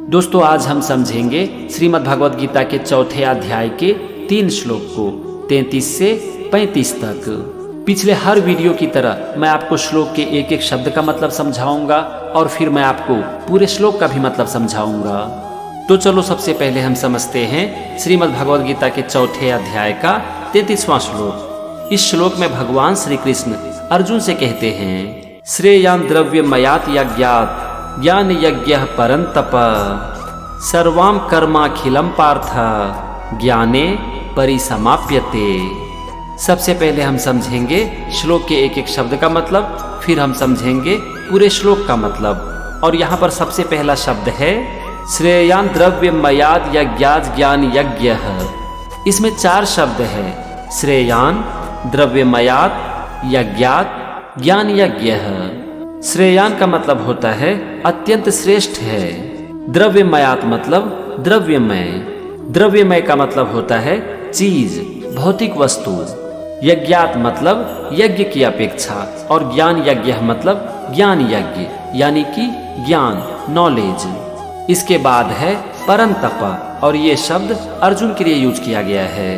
दोस्तों, आज हम समझेंगे श्रीमद् भगवद गीता के चौथे अध्याय के 3 श्लोक को 33 से 35 तक। पिछले हर वीडियो की तरह मैं आपको श्लोक के एक एक शब्द का मतलब समझाऊंगा और फिर मैं आपको पूरे श्लोक का भी मतलब समझाऊंगा। तो चलो सबसे पहले हम समझते हैं श्रीमद् भगवद गीता के चौथे अध्याय का 33वां श्लोक। इस श्लोक में भगवान श्री कृष्ण अर्जुन से कहते हैं, श्रेयान द्रव्य मयात यज्ञात ज्ञान यज्ञ परंतप सर्वाम कर्माखिलम पार्थ ज्ञाने परिसमाप्यते। सबसे पहले हम समझेंगे श्लोक के एक एक शब्द का मतलब, फिर हम समझेंगे पूरे श्लोक का मतलब। और यहाँ पर सबसे पहला शब्द है श्रेयान द्रव्य मयाद यज्ञात ज्ञान यज्ञ। इसमें 4 शब्द है, श्रेयान, द्रव्यमयात, यज्ञात, ज्ञान यज्ञ। श्रेयान का मतलब होता है अत्यंत श्रेष्ठ है। द्रव्यमयात मतलब द्रव्यमय। द्रव्यमय का मतलब होता है चीज, भौतिक वस्तु। यज्ञात मतलब यज्ञ की अपेक्षा, और ज्ञान यज्ञ मतलब ज्ञान यज्ञ यानी कि ज्ञान, नॉलेज। इसके बाद है परंतप, और ये शब्द अर्जुन के लिए यूज किया गया है।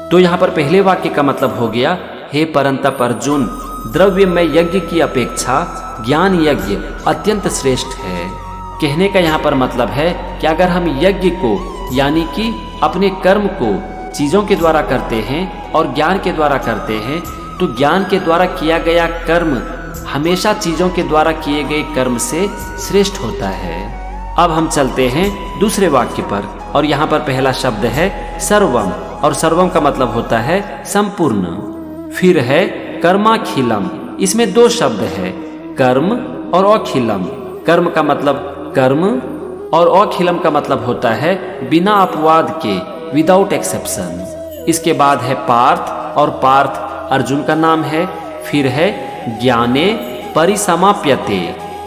तो यहाँ पर पहले वाक्य का मतलब हो गया, हे परंतप अर्जुन, द्रव्य में यज्ञ की अपेक्षा ज्ञान यज्ञ अत्यंत श्रेष्ठ है। कहने का यहाँ पर मतलब है कि अगर हम यज्ञ को यानी कि अपने कर्म को चीजों के द्वारा करते हैं और ज्ञान के द्वारा करते हैं, तो ज्ञान के द्वारा किया गया कर्म हमेशा चीजों के द्वारा किए गए कर्म से श्रेष्ठ होता है। अब हम चलते हैं दूसरे वाक्य पर, और यहाँ पर पहला शब्द है सर्वम, और सर्वम का मतलब होता है संपूर्ण। फिर है कर्माखिलम। इसमें 2 शब्द है, कर्म और अखिलम। कर्म का मतलब कर्म, और अखिलम का मतलब होता है बिना अपवाद के, विदाउट एक्सेप्शन। इसके बाद है पार्थ, और पार्थ अर्जुन का नाम है। फिर है ज्ञाने परिसमाप्यते।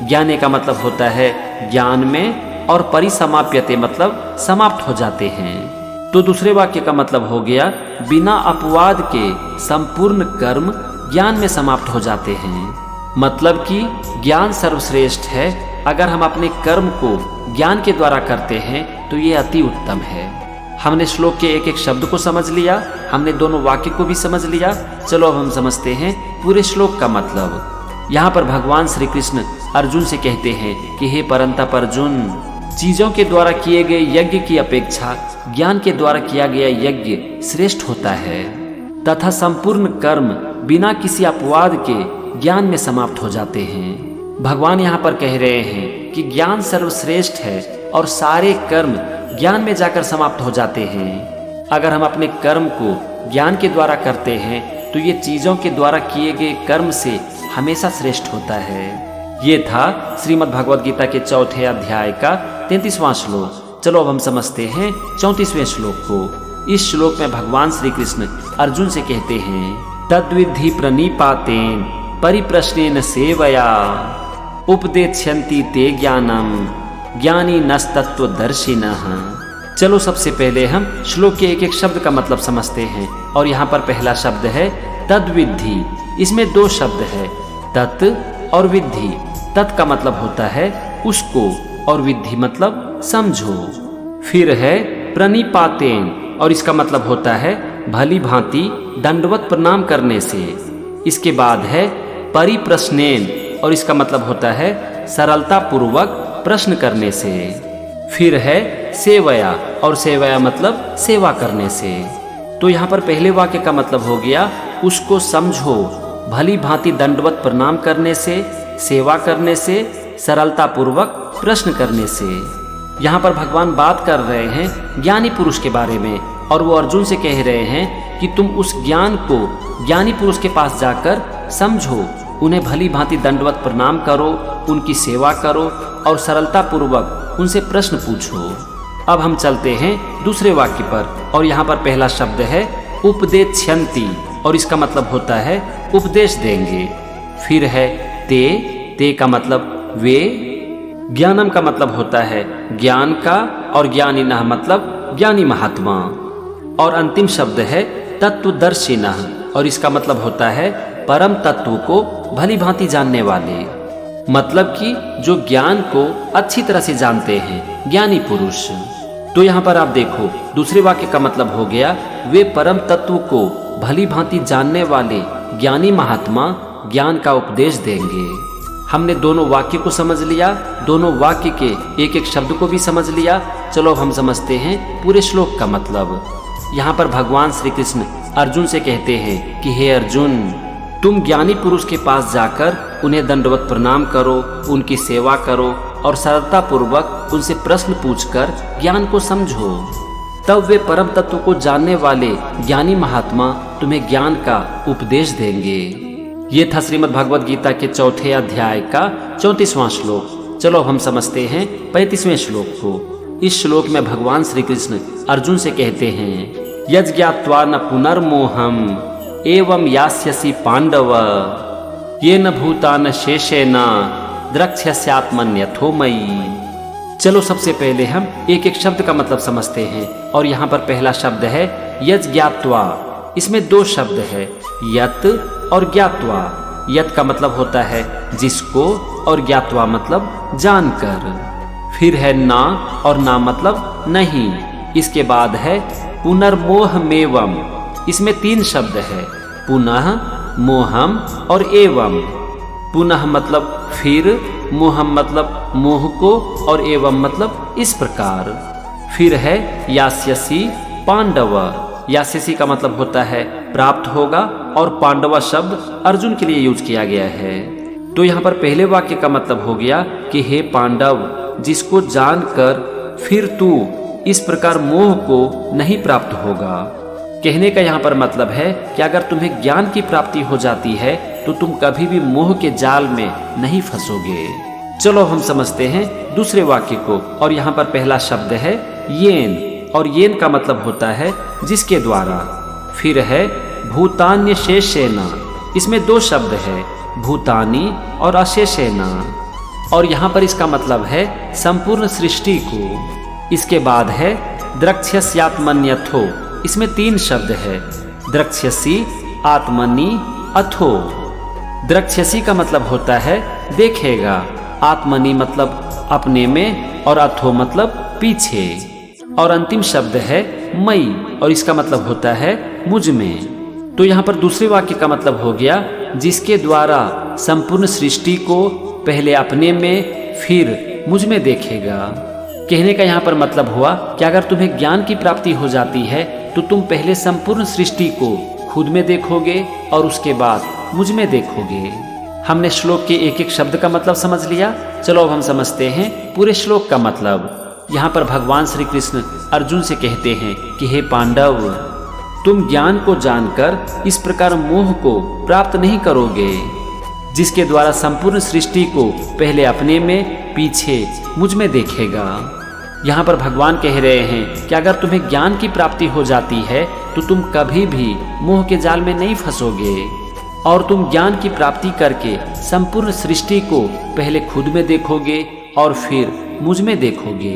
ज्ञाने का मतलब होता है ज्ञान में, और परिसमाप्यते मतलब समाप्त हो जाते हैं। तो दूसरे वाक्य का मतलब हो गया, बिना अपवाद के संपूर्ण कर्म ज्ञान में समाप्त हो जाते हैं। मतलब कि ज्ञान सर्वश्रेष्ठ है। अगर हम अपने कर्म को ज्ञान के द्वारा करते हैं तो ये अति उत्तम है। हमने श्लोक के एक एक शब्द को समझ लिया, हमने दोनों वाक्य को भी समझ लिया। चलो अब हम समझते हैं पूरे श्लोक का मतलब। यहाँ पर भगवान श्री कृष्ण अर्जुन से कहते हैं कि हे परंतप अर्जुन, चीजों के द्वारा किए गए यज्ञ की अपेक्षा ज्ञान के द्वारा किया गया यज्ञ श्रेष्ठ होता है, तथा संपूर्ण कर्म बिना किसी अपवाद के ज्ञान में समाप्त हो जाते हैं। भगवान यहाँ पर कह रहे हैं कि ज्ञान सर्वश्रेष्ठ है और सारे कर्म ज्ञान में जाकर समाप्त हो जाते हैं। अगर हम अपने कर्म को ज्ञान के द्वारा करते हैं तो ये चीजों के द्वारा किए गए कर्म से हमेशा श्रेष्ठ होता है। ये था श्रीमद् भगवद गीता के चौथे अध्याय का 33वां श्लोक। चलो अब हम समझते हैं 34वें श्लोक को। इस श्लोक में भगवान श्री कृष्ण अर्जुन से कहते हैं, तद्विद्धि प्रणिपातेन परिप्रश्नेन सेवया उपदेक्ष्यन्ति ते ज्ञानम ज्ञानी नस्तत्वदर्शिनः। चलो सबसे पहले हम श्लोक के एक एक शब्द का मतलब समझते हैं, और यहाँ पर पहला शब्द है तद्विद्धि। इसमें 2 शब्द है, तत् और विद्धि। तत् का मतलब होता है उसको, और विद्धि मतलब समझो। फिर है प्रणिपातेन, और इसका मतलब होता है भली भांति दंडवत प्रणाम करने से। इसके बाद है परिप्रश्नेन, और इसका मतलब होता है सरलता पूर्वक प्रश्न करने से। फिर है सेवया, और सेवया मतलब सेवा करने से। तो यहाँ पर पहले वाक्य का मतलब हो गया उसको समझो, भली भांति दंडवत प्रणाम करने से, सेवा करने से, सरलता पूर्वक प्रश्न करने से। यहाँ पर भगवान बात कर रहे हैं ज्ञानी पुरुष के बारे में, और वो अर्जुन से कह रहे हैं कि तुम उस ज्ञान को ज्ञानी पुरुष के पास जाकर समझो, उन्हें भली भांति दंडवत प्रणाम करो, उनकी सेवा करो, और सरलता पूर्वक उनसे प्रश्न पूछो। अब हम चलते हैं दूसरे वाक्य पर, और यहाँ पर पहला शब्द है उपदेक्ष्यन्ति, और इसका मतलब होता है उपदेश देंगे। फिर है ते का मतलब वे। ज्ञानम का मतलब होता है ज्ञान का, और ज्ञानिनः मतलब ज्ञानी महात्मा। और अंतिम शब्द है तत्वदर्शिनः, और इसका मतलब होता है परम तत्व को भली भांति जानने वाले। मतलब कि जो ज्ञान को अच्छी तरह से जानते हैं, ज्ञानी पुरुष। तो यहाँ पर आप देखो, दूसरे वाक्य का मतलब हो गया वे परम तत्व को भली भांति जानने वाले ज्ञानी महात्मा ज्ञान का उपदेश देंगे। हमने दोनों वाक्य को समझ लिया, दोनों वाक्य के एक एक शब्द को भी समझ लिया। चलो हम समझते हैं पूरे श्लोक का मतलब। यहाँ पर भगवान श्री कृष्ण अर्जुन से कहते हैं कि हे अर्जुन, तुम ज्ञानी पुरुष के पास जाकर उन्हें दंडवत प्रणाम करो, उनकी सेवा करो और सरलता पूर्वक उनसे प्रश्न पूछकर ज्ञान को समझो। तब वे परम तत्व को जानने वाले ज्ञानी महात्मा तुम्हें ज्ञान का उपदेश देंगे। ये था श्रीमद् भगवद गीता के चौथे अध्याय का 34वां श्लोक। चलो हम समझते हैं 35वें श्लोक को। इस श्लोक में भगवान श्री कृष्ण अर्जुन से कहते हैं, यज्ञात्वा न पुनर्मोहम एवं यास्यसि पांडव येन भूतान शेषेन द्रक्ष्यस्यात्मन्यथो मयि। चलो सबसे पहले हम एक एक शब्द का मतलब समझते हैं। और यहाँ पर पहला शब्द है यज्ञात्वा। इसमें दो शब्द है, यत और ज्ञात्वा। यत का मतलब होता है जिसको, और ज्ञात्वा मतलब जानकर। फिर है ना, और ना मतलब नहीं। इसके बाद है पुनर्मोहमेवम। इसमें तीन शब्द है, पुनः, मोहम और एवं। पुनः मतलब फिर, मोहम मतलब मोह को, और एवं मतलब इस प्रकार। फिर है यास्यसि पांडव। यास्यसि का मतलब होता है प्राप्त होगा, और पांडव शब्द अर्जुन के लिए यूज किया गया है। तो यहाँ पर पहले वाक्य का मतलब हो गया कि हे पांडव, जिसको जानकर फिर तू इस प्रकार मोह को नहीं प्राप्त होगा। कहने का यहाँ पर मतलब है कि अगर तुम्हें ज्ञान की प्राप्ति हो जाती है तो तुम कभी भी मोह के जाल में नहीं फंसोगे। चलो हम समझते हैं दूसरे वाक्य को। और यहाँ पर पहला शब्द है येन, और येन का मतलब होता है जिसके द्वारा। फिर है भूतान्य शेषेना। इसमें दो शब्द है, भूतानी और अशेषेना। और यहाँ पर इसका मतलब है संपूर्ण सृष्टि को। इसके बाद है द्रक्ष्यस्यात्मन्यथो। इसमें तीन शब्द है, द्रक्ष्यसि, आत्मनि, अथो। द्रक्ष्यसि का मतलब होता है देखेगा, आत्मनि मतलब अपने में, और अथो मतलब पीछे। और अंतिम शब्द है मई, और इसका मतलब होता है मुझ में। तो यहाँ पर दूसरे वाक्य का मतलब हो गया जिसके द्वारा संपूर्ण सृष्टि को पहले अपने में फिर मुझ में देखेगा। कहने का यहाँ पर मतलब हुआ कि अगर तुम्हें ज्ञान की प्राप्ति हो जाती है तो तुम पहले संपूर्ण सृष्टि को खुद में देखोगे और उसके बाद मुझ में देखोगे। हमने श्लोक के एक एक शब्द का मतलब समझ लिया। चलो अब हम समझते हैं पूरे श्लोक का मतलब। यहाँ पर भगवान श्री कृष्ण अर्जुन से कहते हैं कि हे पांडव, तुम ज्ञान को जानकर इस प्रकार मोह को प्राप्त नहीं करोगे जिसके द्वारा संपूर्ण सृष्टि को पहले अपने में पीछे मुझ में देखेगा। यहाँ पर भगवान कह रहे हैं कि अगर तुम्हें ज्ञान की प्राप्ति हो जाती है तो तुम कभी भी मोह के जाल में नहीं फंसोगे, और तुम ज्ञान की प्राप्ति करके संपूर्ण सृष्टि को पहले खुद में देखोगे और फिर मुझ में देखोगे।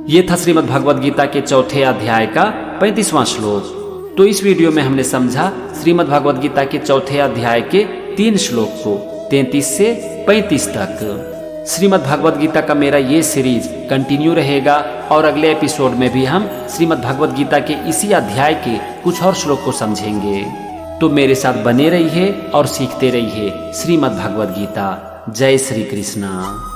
ये था श्रीमद् भगवद गीता के चौथे अध्याय का 35वां श्लोक। तो इस वीडियो में हमने समझा श्रीमद् भगवद गीता के चौथे अध्याय के 3 श्लोक को 33 से 35 तक। श्रीमद् भगवद गीता का मेरा ये सीरीज कंटिन्यू रहेगा, और अगले एपिसोड में भी हम श्रीमद् भगवद गीता के इसी अध्याय के कुछ और श्लोक को समझेंगे। तो मेरे साथ बने रहिए और सीखते रहिए श्रीमद् भगवद गीता। जय श्री कृष्णा।